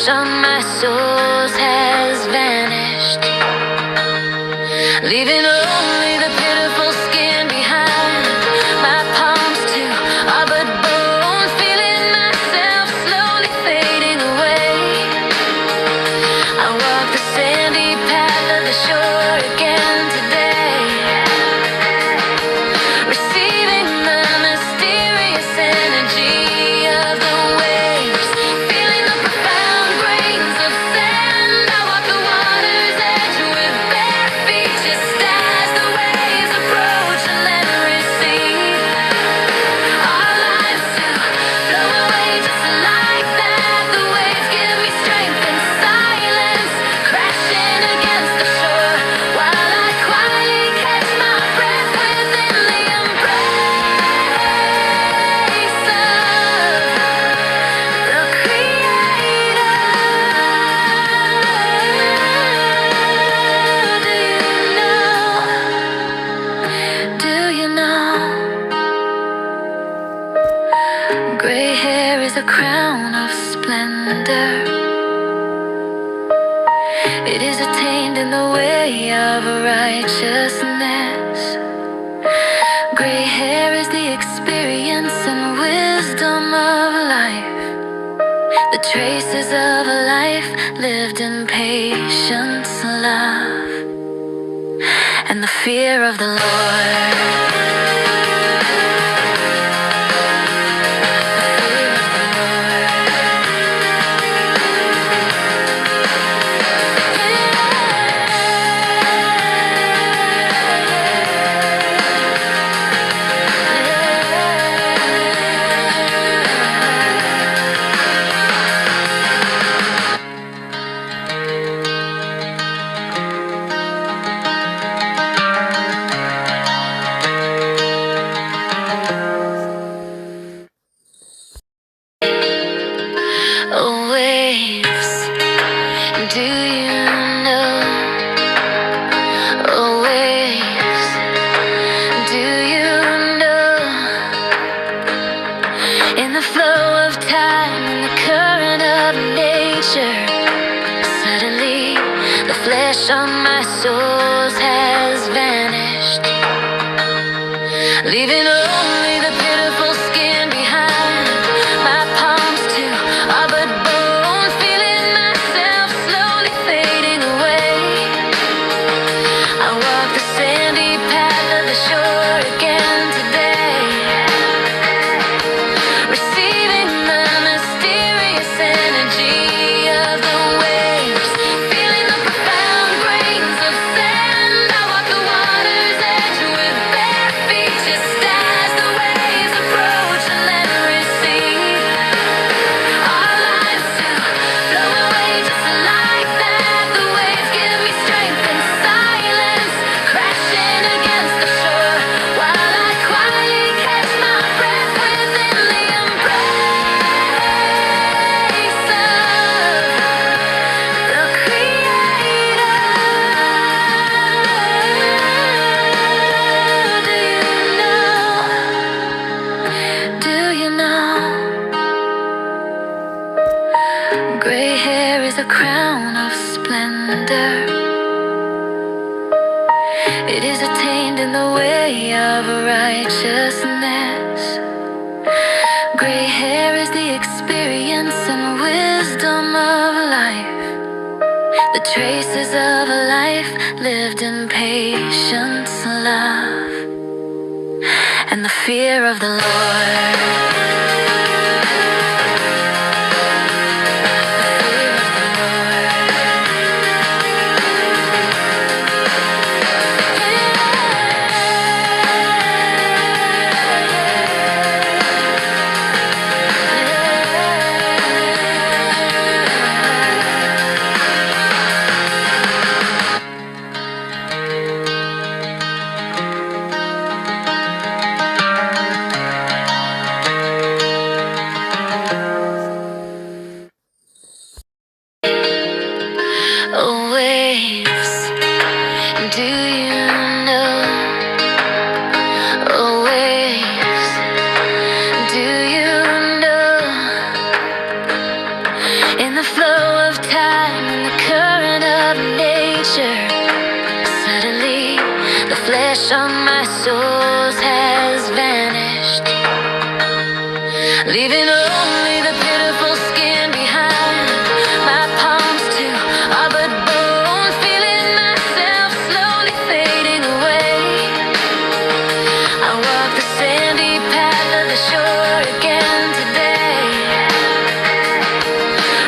flesh on my soles has vanished, leaving only the pitiful skin behind. My palms too are but bone, feeling myself slowly fading away. I walk the sandy path of the shore again today, receiving the mysterious energy of the waves, feeling the profound grains of sand. I walk the water's edge with bare feet, just as the waves approach and then recede. Our lives to flow away just like that. The waves give me strength and silence, crashing against the shore, while I quietly catch my breath within the embrace of the Creator. Do you know? Gray hair is a crown of splendor. It is attained in the way of righteousness. Gray hair is the experience and wisdom of life, the traces of a life lived in patience, love, and the fear of the Lord. Oh, waves, do you know? Oh, waves, do you know? In the flow of time, in the current of nature, suddenly the flesh on my soles has vanished, leaving only the pitiful skin behind. My palms too are but bone, feeling myself slowly fading away. I walk the sandy path of the shore again today, receiving the mysterious energy of the waves, feeling the profound grains of sand. I walk the water's edge with bare feet, just as the waves approach and then recede. Our lives to flow away just like that. The waves give me strength and silence, crashing against the shore, while I quietly catch my breath within the embrace of the Creator. Do you know? Gray hair is a crown of splendor. It is attained in the way of righteousness. Gray hair is the experience and wisdom of life, the traces of a life lived in patience, love, and the fear of the Lord. leaving only the pitiful skin behind. My palms too are but bones, feeling myself slowly fading away. I walk the sandy path of the shore again today,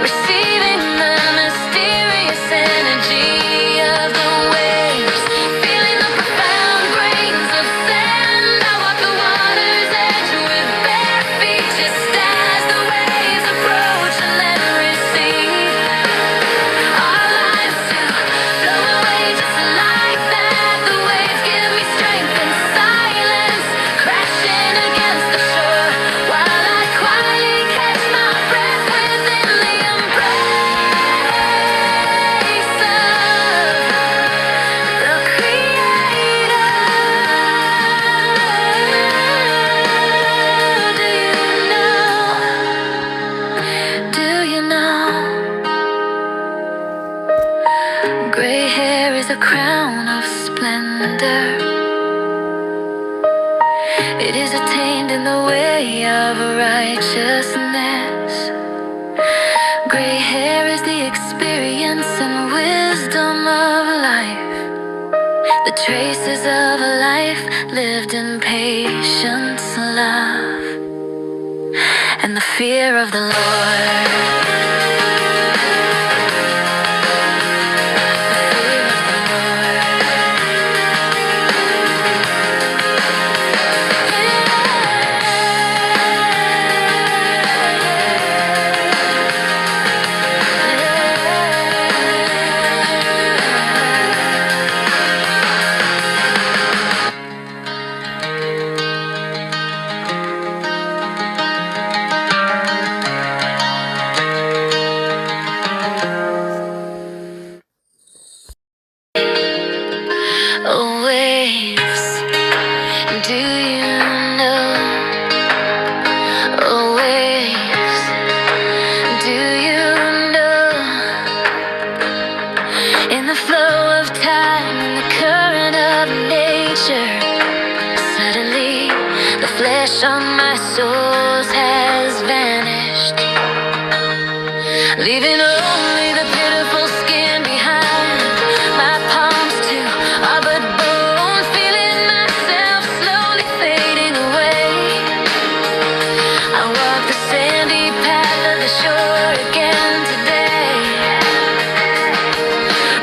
receiving the mysterious energy of the waves, feeling the profound grains of sand. I walk the water's edge with bare feet, just as the waves approach and then recede. Our lives to flow away just like that. The waves give me strength and silence, crashing against the shore, while I quietly catch my breath within the embrace of the Creator. Do you know? Gray hair is a crown of splendor. It is attained in the way of righteousness. Gray hair is the experience and wisdom of life, the traces of a life lived in patience, love, and the fear of the Lord. Oh, waves, do you know? Oh, waves, do you know? In the flow of time, in the current of nature, suddenly the flesh on my soles has vanished, leaving only the pitiful skin behind. My palms too are but bones, feeling myself slowly fading away. I walk the sandy path of the shore again today,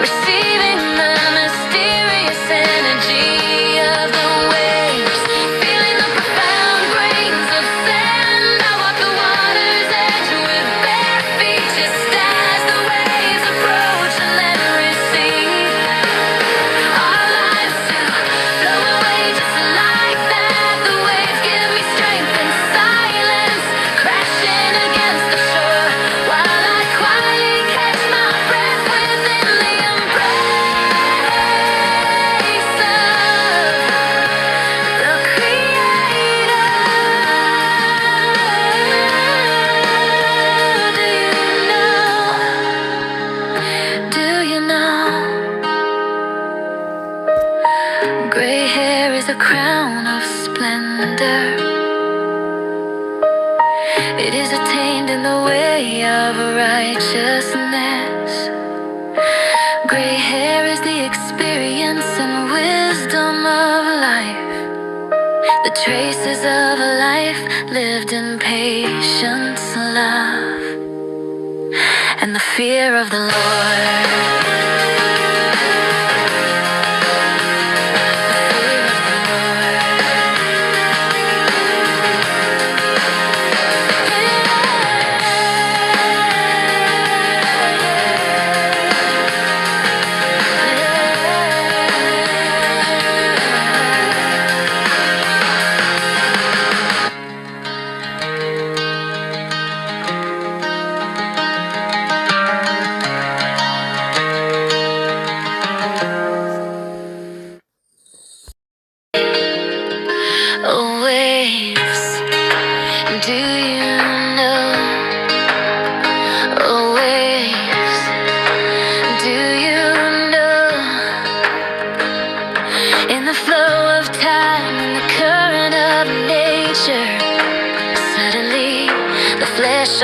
receiving the mysterious energy of the waves, feeling the profound grains of sand. I walk the water's edge with bare feet, just as the waves approach and then recede. Our lives to flow away just like that. The waves give me strength and silence, crashing against the shore, while I quietly catch my breath within the embrace of the Creator. Do you know? Gray hair is a crown of splendor. It is attained in the way of righteousness. Gray hair is the experience and wisdom of life, the traces of a life lived in patience, love, and the fear of the Lord.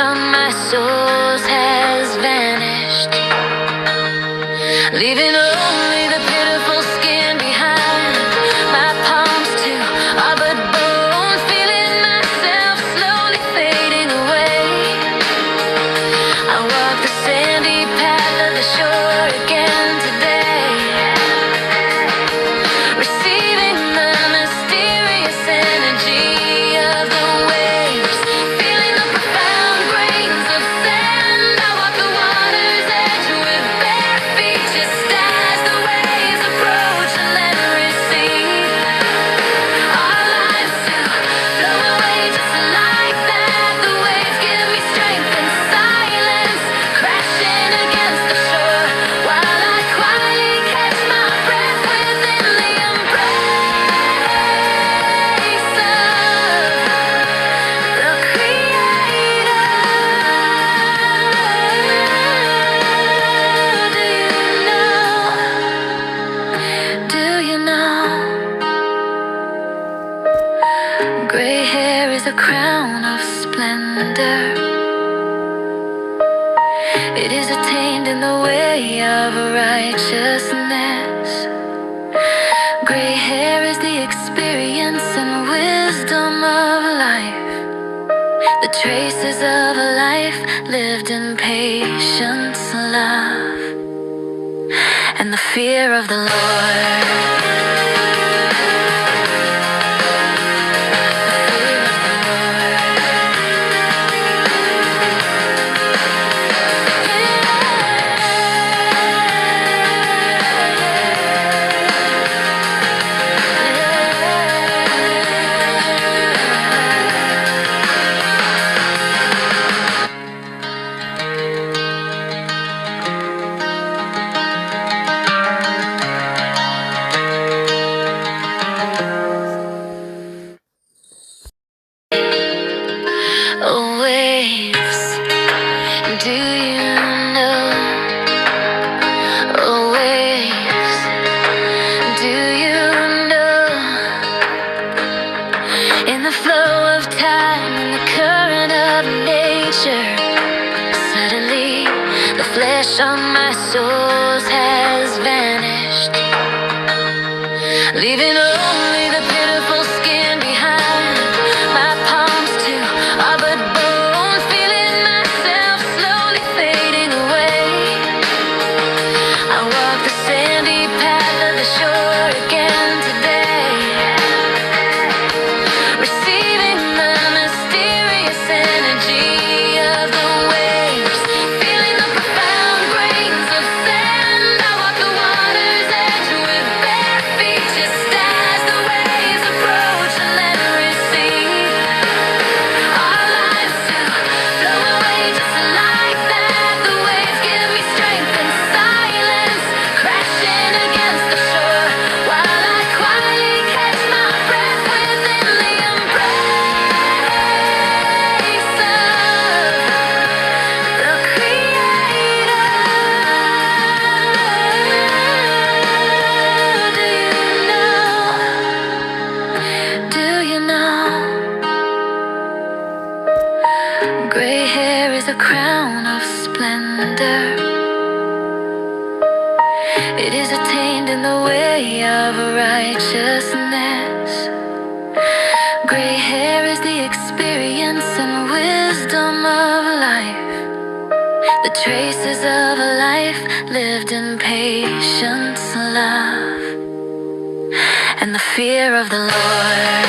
on my soles has vanished, leaving only the pitiful skin behind. My palms too are but bones, feeling myself slowly fading away. I walk the sandy path of the shore again today, receiving the mysterious energy of the waves, feeling the profound grains of sand. I walk the water's edge with bare feet, just as the waves approach and then recede. Our lives to flow away just like that. The waves give me strength and silence, crashing against the shore, while I quietly catch my breath within the embrace of the Creator. Do you know? Gray hair is a crown of splendor. It is attained in the way of righteousness. Gray hair is the experience and wisdom of life, the traces of a life lived in patience, love, and the fear of the Lord. Oh, waves, do you know? Oh, waves, do you know? In the flow of time, in the current of nature, suddenly the flesh on my soles has vanished, leaving only the pitiful skin behind. My palms too are but bones, feeling myself slowly fading away. I walk the sandy path of the shore again today, receiving the mysterious energy of the waves, feeling the profound grains of sand. I walk the water's edge with bare feet, just as the waves approach and then recede. Our lives to flow away just like that. The waves give me strength and silence, crashing against the shore, while I quietly catch my breath within the embrace of the Creator. Do you know? Gray hair is a crown of splendor. It is attained in the way of righteousness. Gray hair is the experience and wisdom of life, the traces of a life lived in patience, love, and the fear of the Lord.